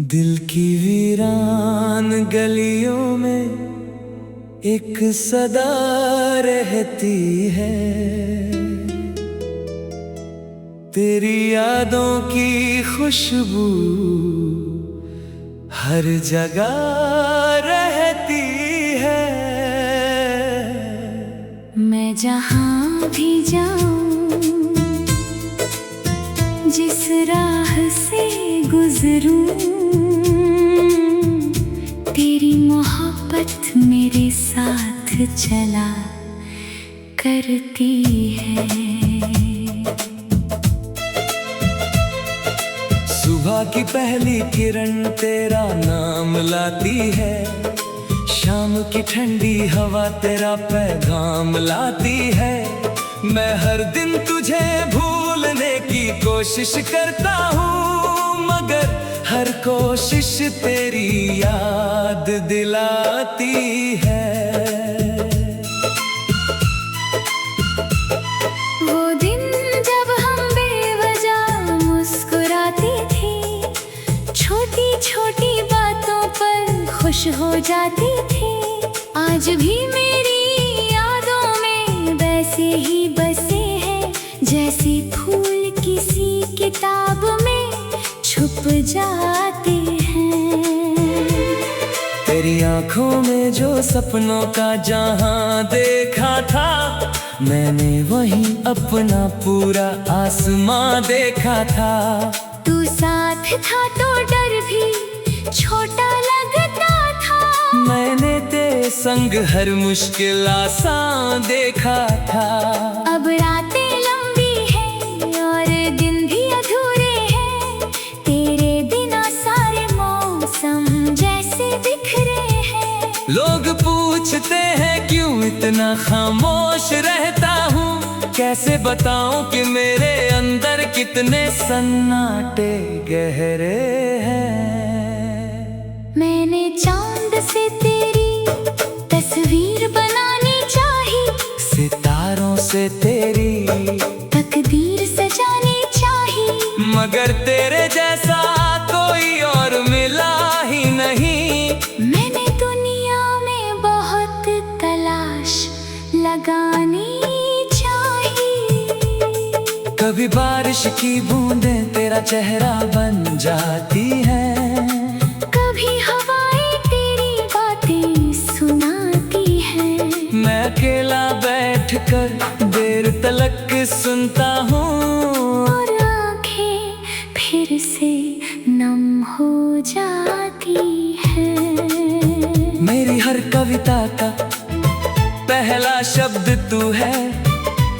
दिल की वीरान गलियों में एक सदा रहती है, तेरी यादों की खुशबू हर जगह रहती है। मैं जहाँ भी जाऊँ, जिस राह से गुजरूं, तेरी मोहब्बत मेरे साथ चला करती है। सुबह की पहली किरण तेरा नाम लाती है, शाम की ठंडी हवा तेरा पैगाम लाती है। मैं हर दिन तुझे भूलने की कोशिश करता हूँ, मगर हर कोशिश तेरी याद दिलाती है। वो दिन जब हम बेवजह मुस्कुराती थी, छोटी छोटी बातों पर खुश हो जाती थी। आज भी मेरी यादों में वैसे ही बसे हैं, जैसे फूल किसी किताब में छुप जाते हैं। तेरी आंखों में जो सपनों का जहां देखा था, मैंने वहीं अपना पूरा आसमां देखा था। तू साथ था तो डर भी छोटा लगता था, मैंने तेरे संग हर मुश्किल आसान देखा था। अब रातें लंबी हैं और दिन भी अधूरे हैं, तेरे बिना सारे मौसम जैसे बिखरे हैं। लोग पूछते हैं क्यों इतना खामोश रहता हूँ, कैसे बताऊं कि मेरे अंदर कितने सन्नाटे गहरे हैं। मैंने चांद से तेरी तस्वीर बनानी चाही, सितारों से तेरी तकदीर सजानी चाही, मगर तेरे जैसा कोई और मिला ही नहीं। मैंने दुनिया में बहुत तलाश लगानी चाही। कभी बारिश की बूंदें तेरा चेहरा बन जाती हैं, कभी हवाएं तेरी बातें सुनाती हैं। मैं अकेला बैठकर देर तलक सुनता हूँ, और आंखें फिर से नम हो जाती हैं। मेरी हर कविता का पहला शब्द तू है,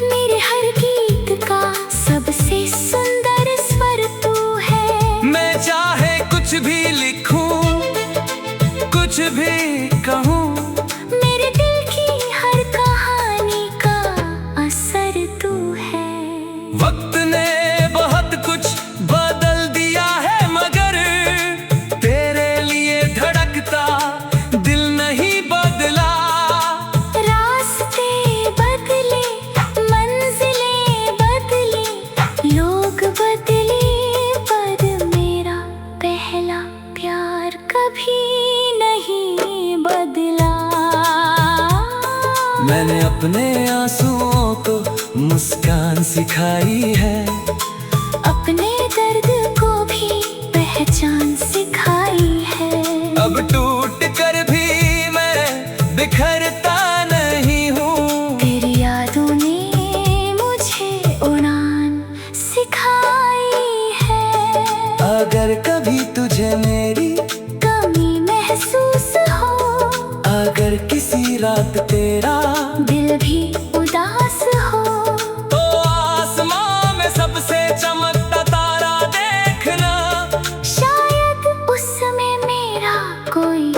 मेरे हर गीत का सबसे सुंदर स्वर तू है। मैं चाहे कुछ भी लिखूं, कुछ भी कहूँ, मेरे दिल की हर कहानी का असर तू है। वक्त ने बहुत कुछ बदल दिया है, मगर तेरे लिए धड़कता दिल नहीं बदला। रास्ते बदले, मंजिलें बदली, लोग बदले, पर मेरा पहला प्यार कभी नहीं बदला। मैंने अपने आंसुओं को मुस्कान सिखाई है, अपने दर्द को भी पहचान सिखाई है। अब टूट कर भी मैं बिखरता नहीं हूँ, तेरी यादों ने मुझे उड़ान सिखाई है। अगर कभी तुझे मेरी कमी महसूस हो, अगर किसी रात तेरा दिल भी उदास हो, तो आसमां में सबसे चमकता तारा देखना, शायद उसमें मेरा कोई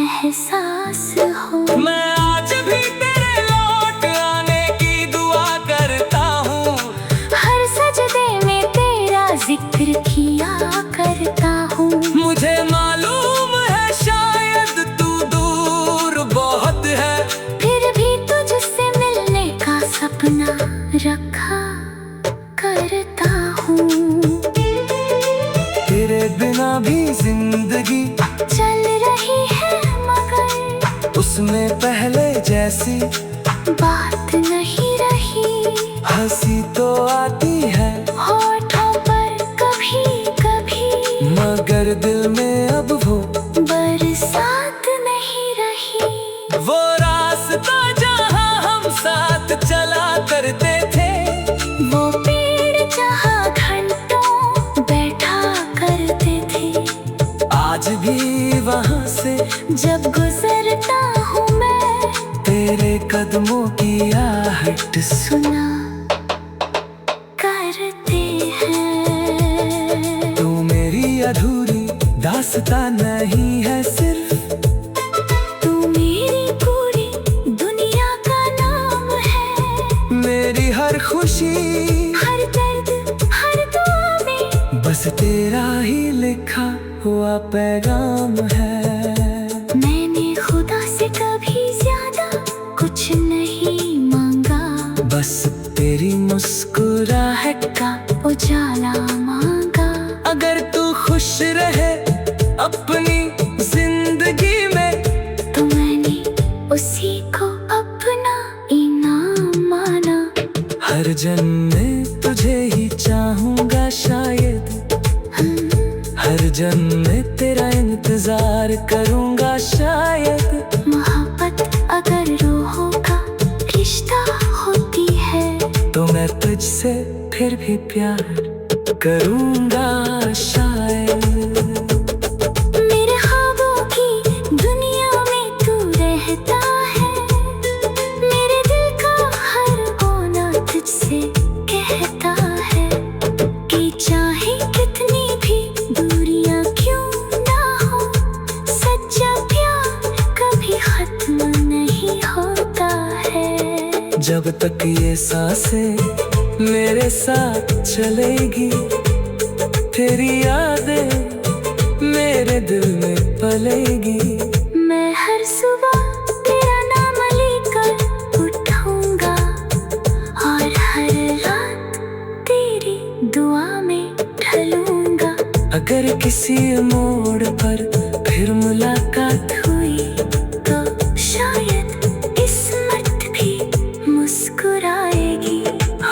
एहसास हो। मैं आज भी तेरे लौट आने की दुआ करता हूँ, हर सजदे में तेरा जिक्र किया करता हूँ। मुझे बिना भी जिंदगी चल रही है, मगर उसमें पहले जैसी बात नहीं रही। हंसी तो आती है होठों पर कभी कभी, मगर दिल में अब वो बरसात नहीं रही। वो रास्ता जहाँ हम साथ चला करते थे, वो पेड़ जहाँ घंटों बैठा करते थे, आज भी वहाँ से जब गुजरता हूँ मैं तेरे कदमों की आहट सुना करते हैं। तू मेरी अधूरी दास्तां नहीं है सिर्फ, तू मेरी पूरी दुनिया का नाम है। मेरी हर खुशी हर दर्द हर दुआ में बस तेरा ही लिखा हुआ पैगाम है। मैंने खुदा से कभी ज्यादा कुछ नहीं मांगा, बस तेरी मुस्कुराहट का उजाला मांगा। अगर तू खुश रहे अपनी जिंदगी में, तो मैंने उसी को अपना इनाम माना। हर जन्म में तुझे ही चाहूंगा शायद, हर जन्म में तेरा इंतजार करूंगा शायद। मोहब्बत अगर रूहों का रिश्ता होती है, तो मैं तुझसे फिर भी प्यार करूंगा शायद। मेरे ख्वाबों की दुनिया में तू रहता है, मेरे दिल का हर कोना तुझसे कहता है कि चाहे कितनी भी दूरियां क्यों ना हो, सच्चा प्यार कभी खत्म नहीं होता है। जब तक ये सांसें मेरे साथ चलेगी, तेरी यादें मेरे दिल में पलेगी। मैं हर सुबह तेरा नाम लेकर उठूंगा, और हर रात तेरी दुआ में ढलूंगा। अगर किसी मोड़ पर फिर मुलाकात हुई, तो शायद किस्मत भी मुस्कुराएगी।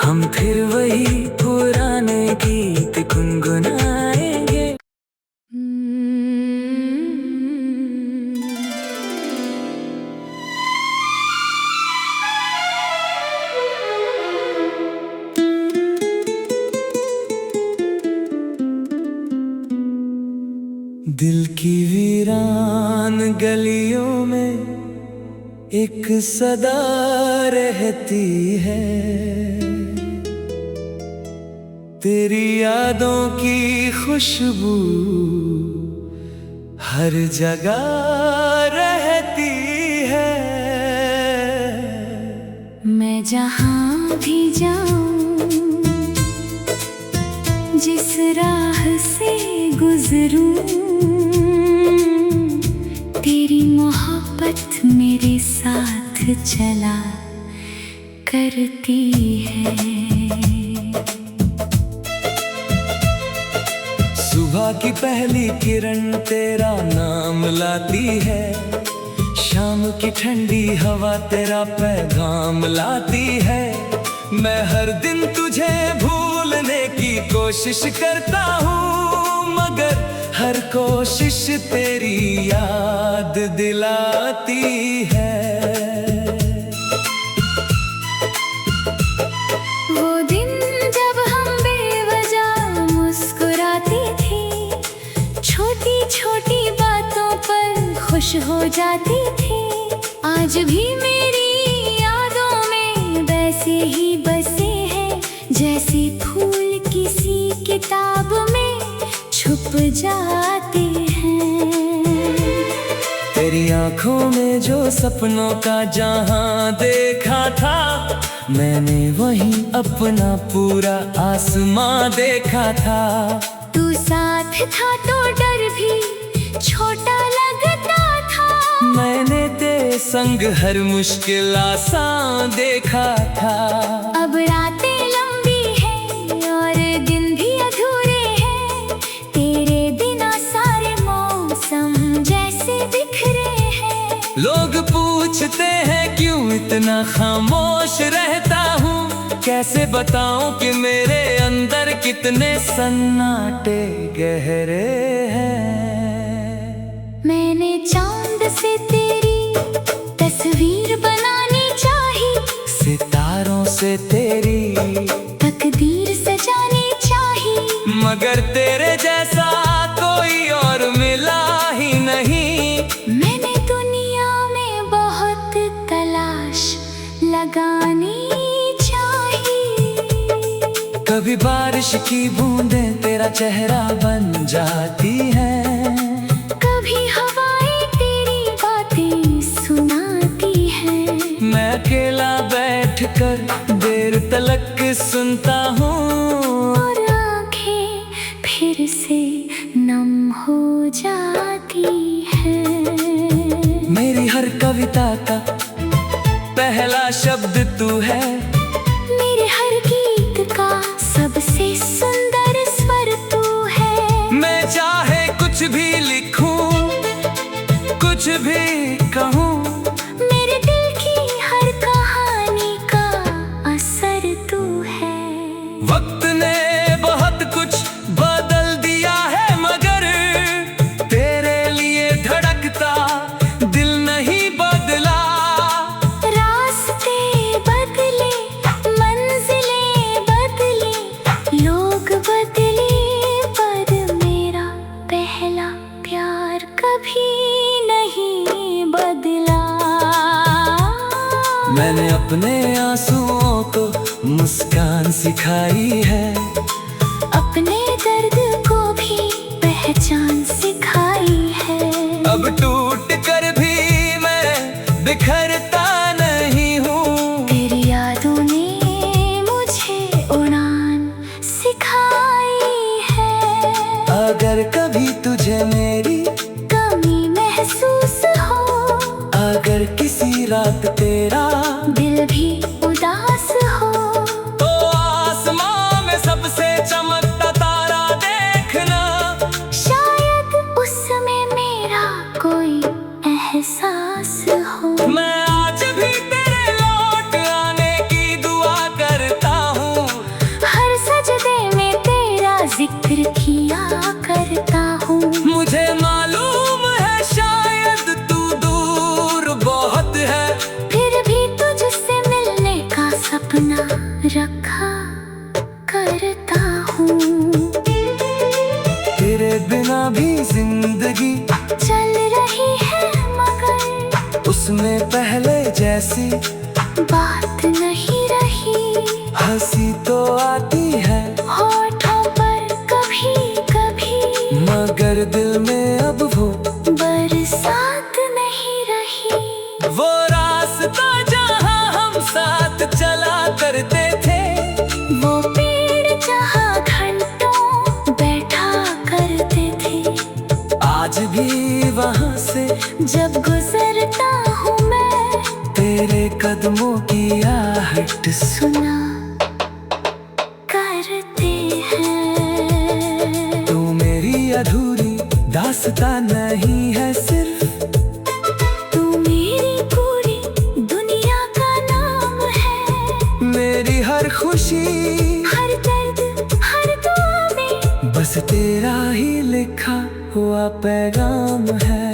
हम फिर वही पुराने गीत गुनगुनाएंगे। दिल की वीरान गलियों में एक सदा रहती है, तेरी यादों की खुशबू हर जगह रहती है। मैं जहाँ भी जाऊँ, जिस राह से गुजरूँ, तेरी मोहब्बत मेरे साथ चला करती है। सुबह की पहली किरण तेरा नाम लाती है, शाम की ठंडी हवा तेरा पैगाम लाती है। मैं हर दिन तुझे भूलने की कोशिश करता हूँ, मगर हर कोशिश तेरी याद दिलाती है। वो दिन जब हम बेवजह मुस्कुराती थी, छोटी छोटी बातों पर खुश हो जाती थी। आज भी मेरी यादों में वैसे ही बसे हैं, जैसे फूल किसी किताब में छुप जाते हैं। तेरी आंखों में जो सपनों का जहां देखा था, मैंने वहीं अपना पूरा आसमां देखा था। तू साथ था तो डर भी छोटा लगता था, मैंने तेरे संग हर मुश्किल आसान देखा था। अब रातें लंबी हैं और दिन भी अधूरे हैं, तेरे बिना लोग पूछते हैं क्यों इतना खामोश रहता हूँ, कैसे बताऊं कि मेरे अंदर कितने सन्नाटे गहरे हैं। मैंने चांद से तेरी तस्वीर बनानी चाही, सितारों से तेरी तकदीर सजानी चाही, मगर तेरे जैसा कोई और मिला ही नहीं। मैंने दुनिया में बहुत तलाश लगानी चाही। कभी बारिश की बूंदें तेरा चेहरा बन जाती हैं, कभी हवाएं तेरी बातें सुनाती हैं। मैं अकेला बैठकर देर तलक सुनता हूँ, और आंखें फिर से नम हो जाती हैं। मेरी हर कविता का पहला शब्द तू है, मेरे हर गीत का सबसे सुंदर स्वर तू है। मैं चाहे कुछ भी लिखूं, कुछ भी कहूँ, मेरे दिल की हर कहानी का असर तू है। वक्त ने बहुत कुछ बदल दिया है, मगर तेरे लिए धड़कता दिल नहीं बदला। रास्ते बदले, मंजिलें बदले, लोग बदले, पर मेरा पहला प्यार कभी नहीं बदला। मैंने अपने आंसुओं को मुस्कान सिखाई है, अपने दर्द को भी पहचान सिखाई है। अब टूट कर भी मैं बिखरता नहीं हूँ। तेरी यादों ने मुझे उड़ान सिखाई है। अगर कभी तुझे मेरी कमी महसूस हो, अगर किसी रात तेरा दिल भी उदास हो, तो आसमां में सबसे चमकता तारा देखना। शायद उसमें मेरा कोई एहसास हो। मैं आज भी तेरे लौट आने की दुआ करता हूँ, हर सजदे में तेरा जिक्र किया करता हूँ। मुझे मालूम है शायद तू दूर बहुत है, फिर भी तुझसे मिलने का सपना रखा करता हूँ। तेरे बिना भी जिंदगी चल रही है, मगर उसमें पहले जैसी बात नहीं रही। हंसी तो आती है होठों पर कभी कभी, मगर दिल में अब वो बरसात नहीं रही। वो रास्ता जहाँ हम साथ चला करते थे, वो पेड़ जहाँ घंटों बैठा करते थे, आज भी वहाँ से जब गुजरता हूँ मैं तेरे कदमों की आहट सुना करते हैं। तू मेरी अधूरी दास्तां नहीं है सिर्फ, तू मेरी पूरी दुनिया का नाम है। मेरी हर खुशी हर दर्द हर दुआ में बस तेरा ही लिखा हुआ पैगाम है।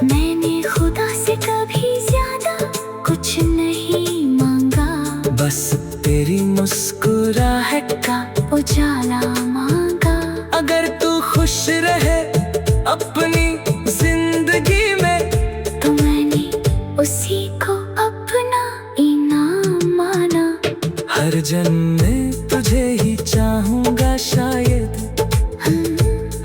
मैंने खुदा से कभी ज्यादा कुछ नहीं मांगा, बस तेरी मुस्कुराहट का उजाला मांगा। अगर तू खुश रहे अपनी जिंदगी में, तो मैंने उसी को अपना इनाम माना। हर जन्म में तुझे ही चाहूंगा शायद,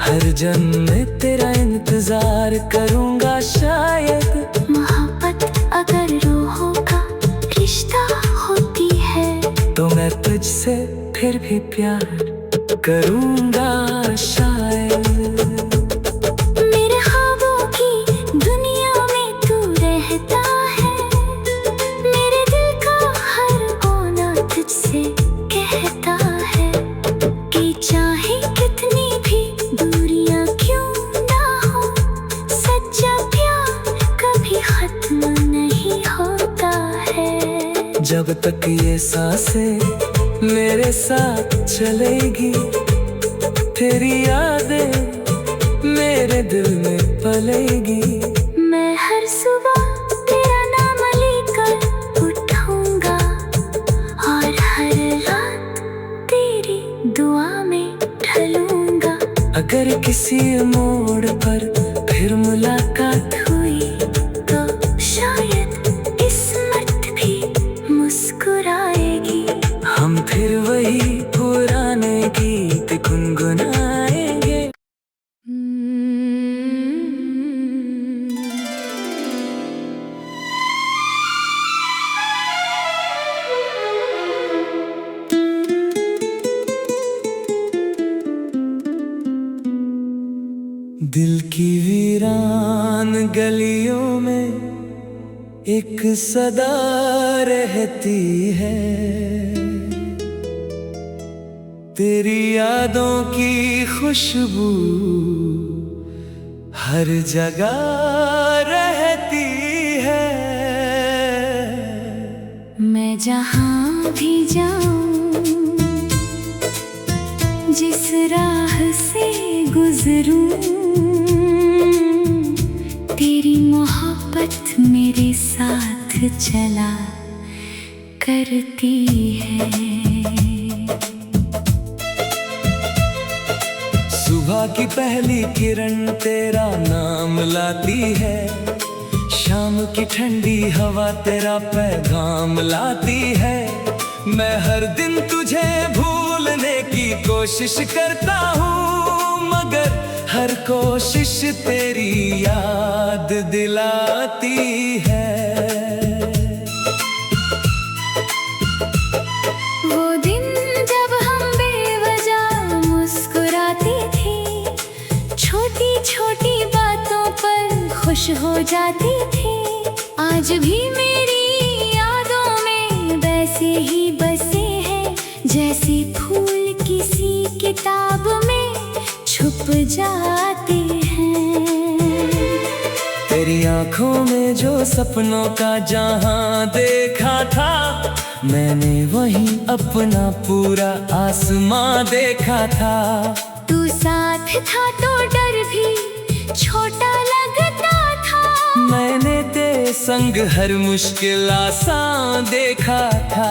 हर जन्म में तेरा इंतजार करूंगा शायद। मोहब्बत अगर रूहों का रिश्ता होती है, तो मैं तुझसे फिर भी प्यार करूंगा शायद। मेरे ख्वाबों की दुनिया में तू रहता है, मेरे दिल का हर कोना तुझसे कहता है कि चाहे कितनी भी दूरियां क्यों ना हो, सच्चा प्यार कभी खत्म तक ये सांसें मेरे साथ चलेगी, तेरी यादें मेरे दिल में पलेगी। मैं हर सुबह तेरा नाम लेकर उठूंगा और हर रात तेरी दुआ में ढलूंगा। अगर किसी मोड़ पर फिर मुलाकात हुई तो शायद किस्मत भी मुस्कुराएगी। हम फिर वही पुराने गीत गुनगुनाएंगे। दिल की वीरान गलियों में एक सदा रहती है, तेरी यादों की खुशबू हर जगह रहती है। मैं जहाँ भी जाऊँ, जिस राह से गुजरूं, तेरी मोहब्बत मेरे साथ चला करती है। सुबह की पहली किरण तेरा नाम लाती है, शाम की ठंडी हवा तेरा पैगाम लाती है। मैं हर दिन तुझे भूलने की कोशिश करता हूँ, मगर हर कोशिश तेरी याद दिलाती है। वो दिन जब हम बेवजह मुस्कुराती थी, छोटी छोटी बातों पर खुश हो जाती थी। आज भी मेरी यादों में वैसे ही बसे हैं, जैसे फूल किसी किताब में छुप जाते हैं। तेरी आंखों में जो सपनों का जहां देखा था, मैंने वहीं अपना पूरा आसमां देखा था। तू साथ था तो डर भी छोटा लगता था, मैंने तेरे संग हर मुश्किल आसान देखा था।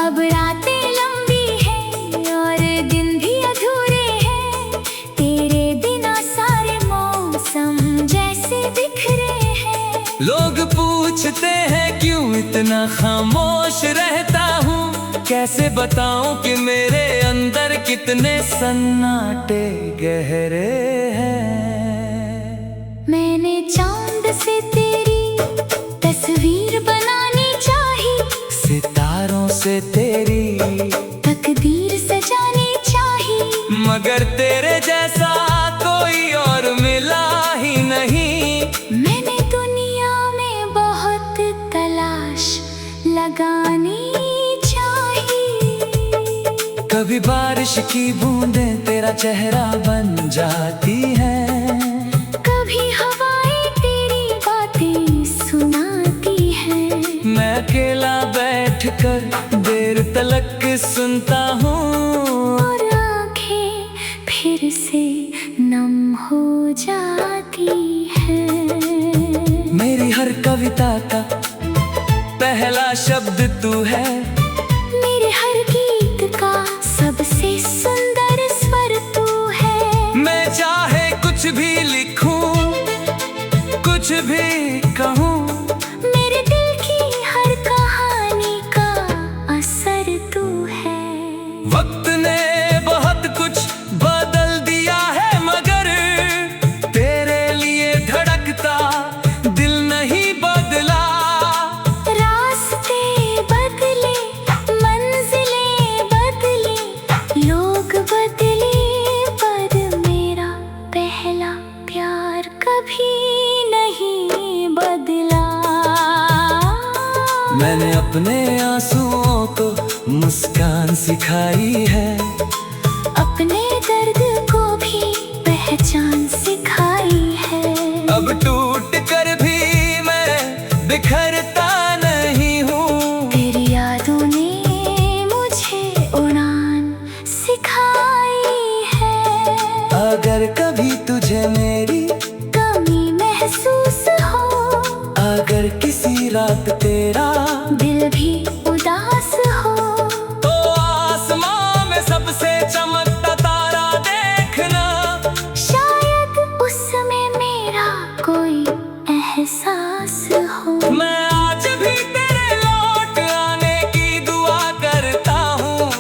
अब रातें लंबी हैं और दिन भी अधूरे हैं, तेरे बिना सारे मौसम जैसे बिखरे हैं। लोग पूछते हैं क्यों इतना खामोश रहता हूँ, कैसे बताऊं कि मेरे अंदर कितने सन्नाटे गहरे हैं। मैंने चांद से तेरी तस्वीर बनानी चाही, सितारों से तेरी तकदीर सजानी चाही, मगर तेरे जैसा कोई और मिला ही नहीं। मैंने दुनिया में बहुत तलाश लगानी चाही। कभी बारिश की बूंदें तेरा चेहरा बन जाती हैं, कभी हवाएं तेरी बातें सुनाती हैं। मैं अकेला बैठकर देर तलक सुनता हूँ, और आंखें फिर से नम हो जाती हैं। मेरी हर कविता का पहला शब्द तू है, मेरे हर गीत का सबसे सुंदर स्वर तू है। मैं चाहे कुछ भी लिखूं, कुछ भी कहूँ, मेरे दिल की हर कहानी का असर तू है। वक्त ने बहुत कुछ बदल दिया है, मगर तेरे लिए धड़कता दिल नहीं बदला। रास्ते बदले, मंजिलें बदले, लोग बदले, पर मेरा पहला प्यार कभी नहीं बदला। मैंने अपने आंसुओं को मुस्कान सिखाई है, अपने दर्द को भी पहचान सिखाई है। अब टूट कर भी मैं बिखरता नहीं हूँ, तेरी यादों तुझे मेरी कमी महसूस हो, अगर किसी रात तेरा दिल भी उदास हो, तो आसमां में सबसे चमकता तारा देखना, शायद उसमें मेरा कोई एहसास हो। मैं आज भी तेरे लौट आने की दुआ करता हूँ,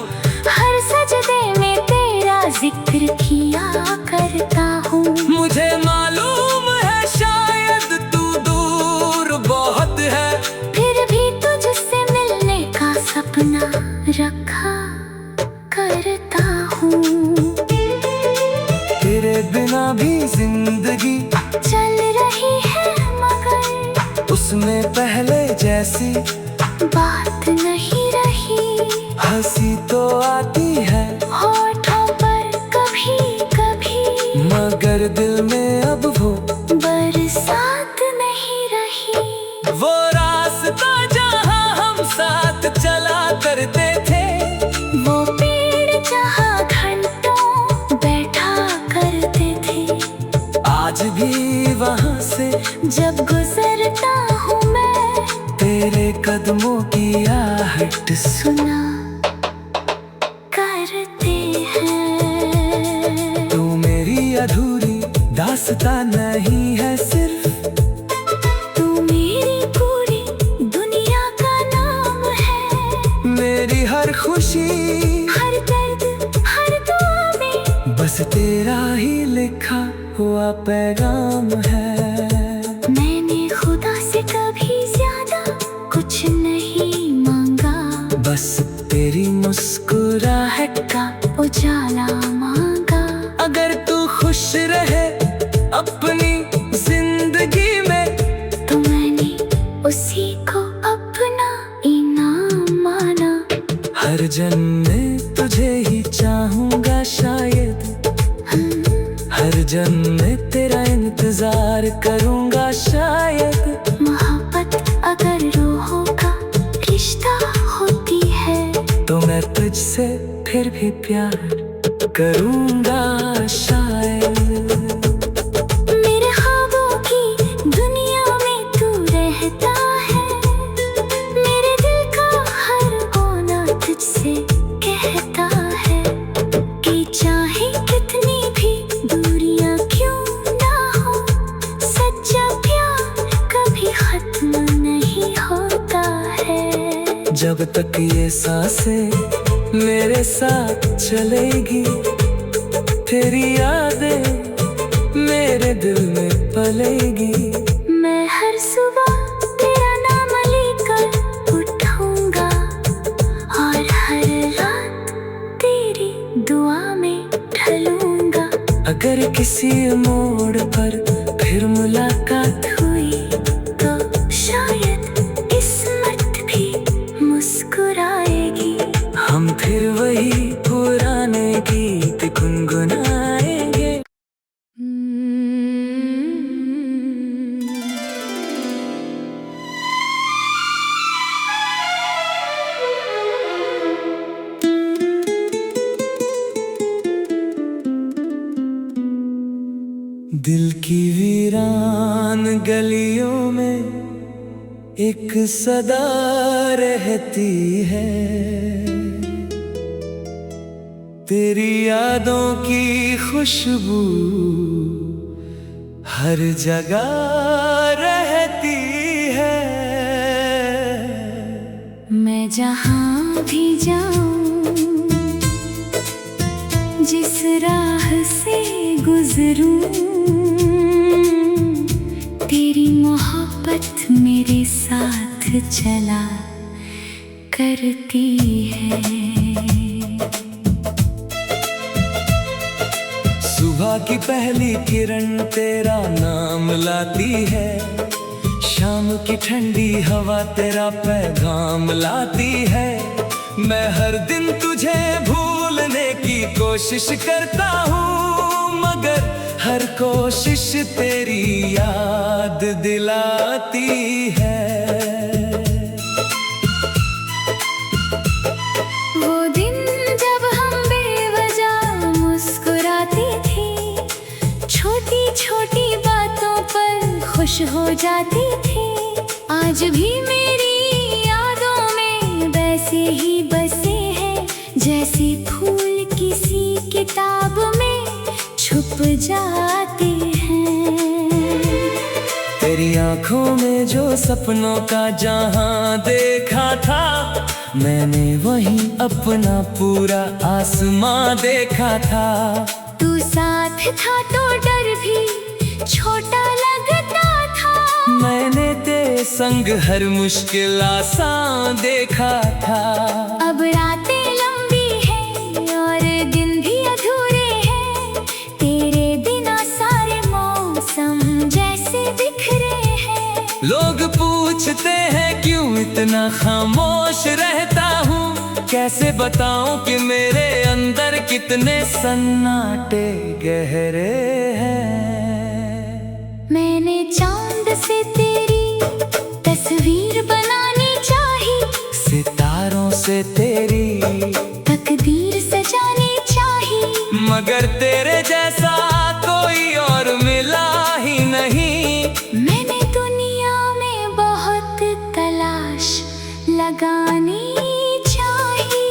हर सजदे में तेरा जिक्र किया करता हूँ। मुझे मालूम है शायद तू दूर बहुत है, फिर भी तुझसे मिलने का सपना रखा करता हूँ। तेरे बिना भी जिंदगी चल रही है मगर उसमें पहले जैसी बात नहीं रही, हंसी तो आती है होठों पर कभी कभी, मगर दिल में अब वो बरसात नहीं रही। वो रास्ता जहाँ हम साथ चला करते थे, वो पेड़ जहाँ घंटों बैठा करते थे, आज भी वहाँ से जब गुजरता हूँ मैं तेरे कदमों की आहट सुना करते हैं। तू मेरी अधूरी दास्तां नहीं है सिर्फ, तू मेरी पूरी दुनिया का नाम है, मेरी हर खुशी हर दर्द हर दुआ में बस तेरा ही लिखा हुआ पैगाम है। मैंने खुदा से कभी ज्यादा कुछ नहीं मांगा, बस तेरी मुस्कुराहट का उजाला मांगा। अगर तू खुश रहे अपनी जिंदगी में, तो मैंने उसी को अपना इनाम माना। हर जन्म में तुझे ही चाहूंगा शायद, हर जन्म में तेरा इंतजार करूंगा शायद। मोहब्बत अगर रूहों का रिश्ता होती है, तो मैं तुझसे फिर भी प्यार करूंगा शायद। मेरे ख्वाबों की दुनिया में तू रहता है, मेरे दिल का हर कोना तुझसे कहता है कि चाहे कितनी भी दूरियां क्यों ना हो, सच्चा प्यार कभी खत्म नहीं होता है। जब तक ये सांसें मेरे साथ चलेगी, तेरी यादें मेरे दिल में पलेगी। मैं हर सुबह तेरा नाम लेकर उठूंगा, और हर रात तेरी दुआ में ढलूंगा। अगर किसी मोड़ पर फिर मुलाकात हुई, तो शायद किस्मत भी मुस्कुराएगी। हम फिर वही पुराने गीत गुनगुनाएंगे। दिल की वीरान गलियों में एक सदा रहती है, तेरी यादों की खुशबू हर जगह रहती है। मैं जहाँ भी जाऊँ, जिस राह से गुजरूं, तेरी मोहब्बत मेरे साथ चला करती है। सुबह की पहली किरण तेरा नाम लाती है, शाम की ठंडी हवा तेरा पैगाम लाती है। मैं हर दिन तुझे भूलने की कोशिश करता हूँ, मगर हर कोशिश तेरी याद दिलाती है। वो दिन जब हम बेवजह मुस्कुराती थी, छोटी छोटी बातों पर खुश हो जाती थी। आज भी मेरी यादों में वैसे ही बसे हैं, जैसे फूल किसी किताब में छुप जाते हैं। तेरी आंखों में जो सपनों का जहां देखा था, मैंने वहीं अपना पूरा आसमां देखा था। तू साथ था तो डर भी छोटा लगता था। मैंने तेरे संग हर मुश्किल आसान देखा था। अब रातें लंबी हैं और दिन भी अधूरे हैं, तेरे बिना सारे मौसम जैसे बिखरे हैं। लोग पूछते हैं क्यों इतना खामोश रहता हूँ, कैसे बताऊं कि मेरे अंदर कितने सन्नाटे गहरे हैं। मैंने चांद से तेरी तस्वीर बनानी चाही, सितारों से तेरी तकदीर सजानी चाही, मगर तेरे जैसा कोई और मिला ही नहीं। मैंने दुनिया में बहुत तलाश लगानी चाही।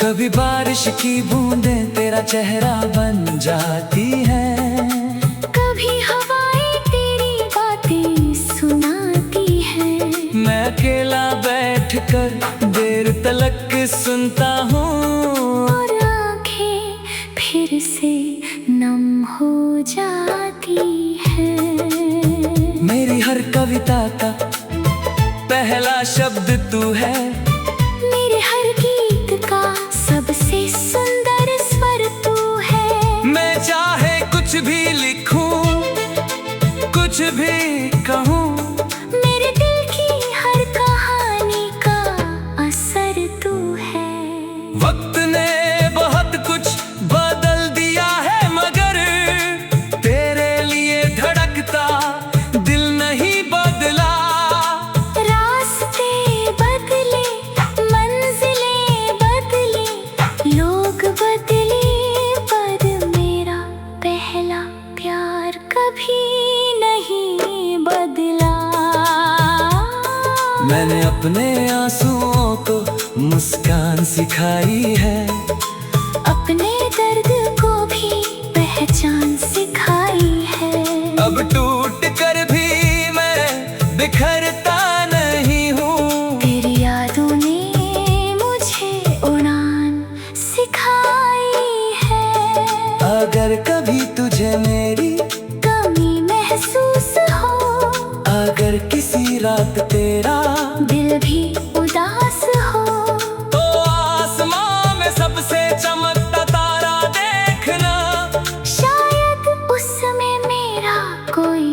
कभी बारिश की बूंदें तेरा चेहरा बन जाती हैं, कभी हवाएं तेरी बातें सुनाती हैं। मैं अकेला बैठकर देर तलक सुनता हूँ, और आंखें फिर से नम हो जाती हैं। मेरी हर कविता का पहला शब्द तू है, मेरे हर गीत का सबसे सुंदर स्वर तू है। मैं चाहे कुछ भी लिखूं, कुछ भी कहूँ, मेरे दिल की हर कहानी का असर तू है। वक्त ने बहुत कुछ बदल दिया है, मगर तेरे लिए धड़कता दिल नहीं बदला। रास्ते बदले, मंजिलें बदले, लोग बदले, पर मेरा पहला प्यार कभी नहीं बदला। मैंने अपने आंसुओं को मुस्कान सिखाई है, अपने दर्द को भी पहचान सिखाई है। अब टूट कर भी मैं बिखरता नहीं हूँ। तेरी यादों ने मुझे उड़ान सिखाई है। अगर कभी तुझे मेरी कमी महसूस हो, अगर किसी रात तेरा दिल भी उदास हो, तो आसमां में सबसे चमकता तारा देखना। शायद उसमें मेरा कोई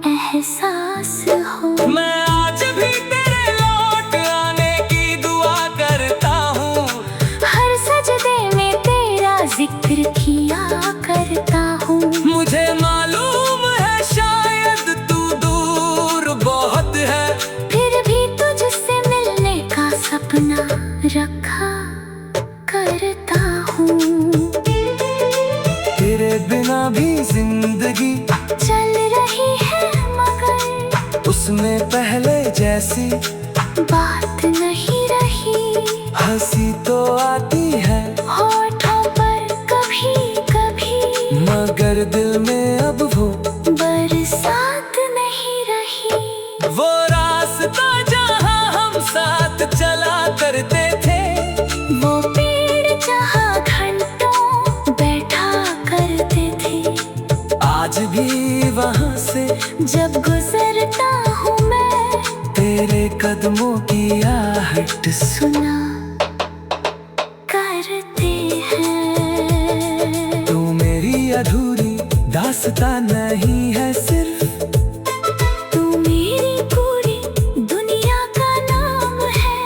एहसास हो। मैं आज भी तेरे लौट आने की दुआ करता हूँ, हर सजदे में तेरा जिक्र किया करता हूँ। मुझे मालूम है शायद तू दूर बहुत है, फिर भी तुझसे मिलने का सपना रखा करता हूँ। तेरे बिना भी जिंदगी चल रही है, मगर उसमें पहले जैसी बात नहीं रही। हंसी तो आती है, होठों पर कभी कभी, मगर दिल में अब वो बरसात नहीं रही। वो रास्ता जहाँ हम साथ चला करते थे, वो पेड़ जहाँ घंटों बैठा करते थे, आज भी वहाँ से जब गुजरता हूँ मैं तेरे कदमों की आहट सुना करते हैं। तू मेरी अधूरी दास्तां नहीं है सिर्फ, तू मेरी पूरी दुनिया का नाम है।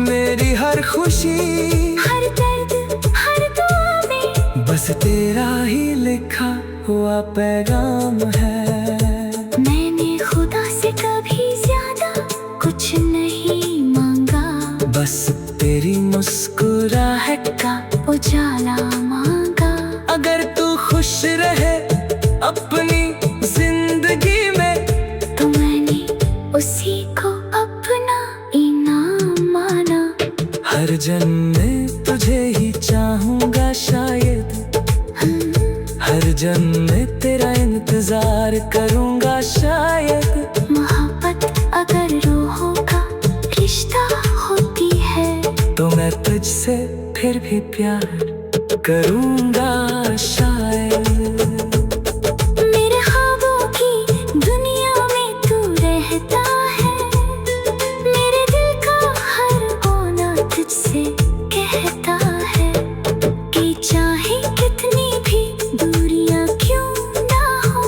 मेरी हर खुशी हर दर्द हर दुआ में बस तेरा ही लिखा हुआ पैगाम है। मैंने खुदा से कभी ज्यादा कुछ नहीं मांगा, बस तेरी मुस्कुराहट का उजाला मांगा। अगर तू खुश रहे इंतजार करूंगा शायद। मोहब्बत अगर रूहों का रिश्ता होती है तो मैं तुझसे फिर भी प्यार करूंगा शायद। मेरे ख्वाबों की दुनिया में तू रहता है, मेरे दिल का हर कोना तुझसे कहता है कि चाहे कितनी भी दूरियां क्यों ना हो,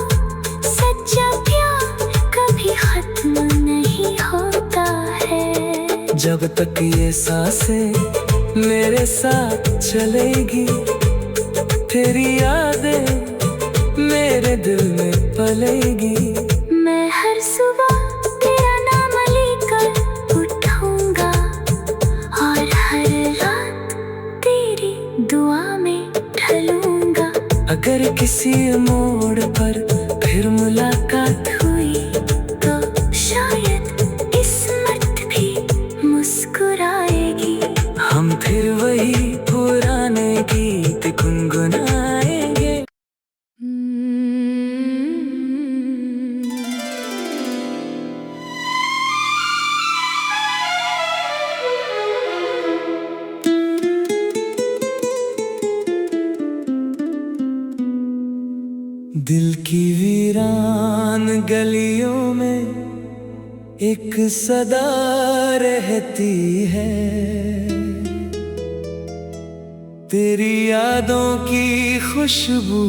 सच्चा प्यार कभी खत्म नहीं होता है। जब तक ये सांसें मेरे साथ चलेगी, तेरी यादें मेरे दिल में पलेगी। मैं हर सुबह तेरा नाम लेकर उठूंगा और हर रात तेरी दुआ में ढलूंगा। अगर किसी मोड़ पर फिर मुलाकात हुई तो शायद किस्मत भी मुस्कुराएगी। हम फिर वही पुराने गीत गुनगुनाएंगे। दिल की वीरान गलियों में एक सदा रहती है, तेरी यादों की खुशबू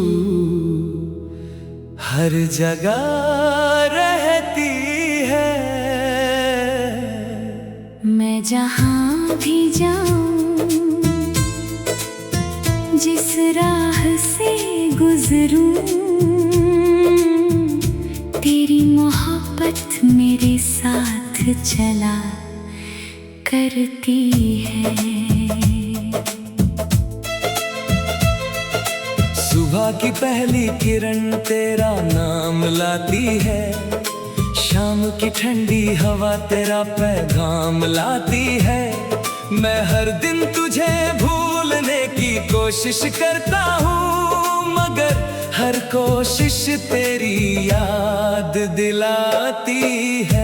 हर जगह रहती है। मैं जहाँ भी जाऊँ, जिस राह से गुजरूँ, तेरी मोहब्बत मेरे साथ चला करती है। सुबह की पहली किरण तेरा नाम लाती है, शाम की ठंडी हवा तेरा पैगाम लाती है। मैं हर दिन तुझे भूलने की कोशिश करता हूँ, मगर हर कोशिश तेरी याद दिलाती है।